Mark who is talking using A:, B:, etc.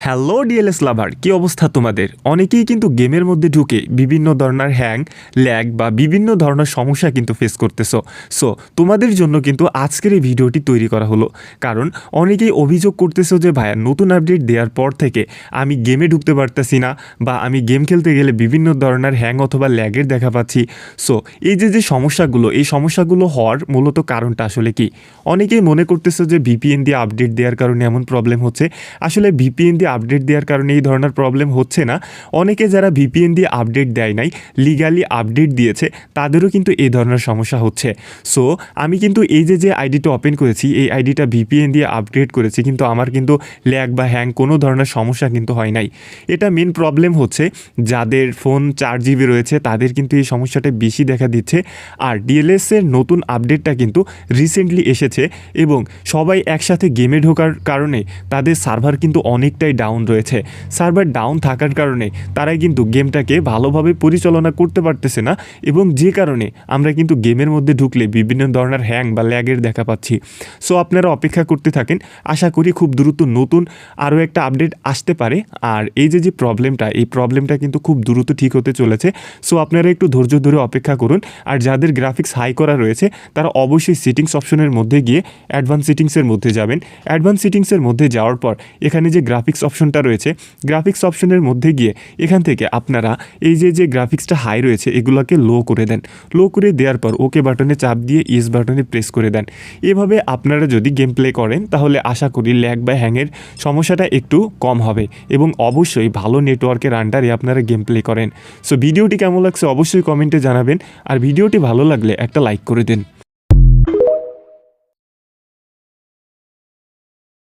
A: Hello DLS লাভার, কী অবস্থা তোমাদের? অনেকেই কিন্তু গেমের মধ্যে ঢুকে বিভিন্ন ধরনের হ্যাং, ল্যাগ বা বিভিন্ন ধরনের সমস্যা কিন্তু ফেস করতেছো। সো তোমাদের জন্য কিন্তু আজকের এই ভিডিওটি তৈরি করা হলো, কারণ অনেকেই অভিযোগ করতেছো যে ভাইয়া নতুন আপডেট দেওয়ার পর থেকে আমি গেমে ঢুকতে পারতেছি না, বা আমি গেম খেলতে গেলে বিভিন্ন ধরনের হ্যাং অথবা ল্যাগের দেখা পাচ্ছি। সো এই যে সমস্যাগুলো, এই সমস্যাগুলো হওয়ার মূলত কারণটা আসলে কি? অনেকেই মনে করতেছো যে ভিপিএন দিয়ে আপডেট দেওয়ার কারণে এমন প্রবলেম হচ্ছে। আসলে ভিপিএন দিয়ে আপডেট দেওয়ার কারণে এই ধরনের প্রবলেম হচ্ছে না। অনেকে যারা ভিপিএন দিয়ে আপডেট দেয় নাই, লিগালি আপডেট দিয়েছে, তাদেরও কিন্তু এই ধরনের সমস্যা হচ্ছে। সো আমি কিন্তু এই যে আইডিটা ওপেন করেছি, এই আইডিটা ভিপিএন দিয়ে আপডেট করেছি, কিন্তু আমার কিন্তু ল্যাগ বা হ্যাং কোনো ধরনের সমস্যা কিন্তু হয় নাই। এটা মেন প্রবলেম হচ্ছে যাদের ফোন 4GB রয়েছে, তাদের কিন্তু এই সমস্যাটা বেশি দেখা দিচ্ছে। আর ডিএলএসের নতুন আপডেটটা কিন্তু রিসেন্টলি এসেছে, এবং সবাই একসাথে গেমে ঢোকার কারণে তাদের সার্ভার কিন্তু অনেকটাই ডাউন রয়েছে। সার্ভার ডাউন থাকার কারণে তারাই কিন্তু গেমটাকে ভালোভাবে পরিচালনা করতে পারতেছে না, এবং যে কারণে আমরা কিন্তু গেমের মধ্যে ঢুকলে বিভিন্ন ধরনের হ্যাং বা ল্যাগের দেখা পাচ্ছি। সো আপনারা অপেক্ষা করতে থাকেন, আশা করি খুব দ্রুত নতুন আরও একটা আপডেট আসতে পারে। আর এই যে প্রবলেমটা, এই প্রবলেমটা কিন্তু খুব দ্রুত ঠিক হতে চলেছে। সো আপনারা একটু ধৈর্য ধরে অপেক্ষা করুন। আর যাদের গ্রাফিক্স হাই করা রয়েছে, তারা অবশ্যই সেটিংস অপশনের মধ্যে গিয়ে অ্যাডভান্স সেটিংসের মধ্যে যাবেন। অ্যাডভান্স সেটিংসের মধ্যে যাওয়ার পর এখানে যে গ্রাফিক্স অপশনটা রয়েছে, গ্রাফিক্স অপশনের মধ্যে গিয়ে এখান থেকে আপনারা এই যে গ্রাফিক্সটা হাই রয়েছে, এগুলোকে লো করে দেন। লো করে দেওয়ার পর ওকে বাটনে চাপ দিয়ে ইয়েস বাটনে প্রেস করে দেন। এভাবে আপনারা যদি গেম প্লে করেন, তাহলে আশা করি ল্যাগ বা হ্যাংয়ের সমস্যাটা একটু কম হবে, এবং অবশ্যই ভালো নেটওয়ার্কের আন্ডারে আপনারা গেম প্লে করেন। সো ভিডিওটি কেমন লাগছে অবশ্যই কমেন্টে জানাবেন, আর ভিডিওটি ভালো লাগলে একটা লাইক করে দিন।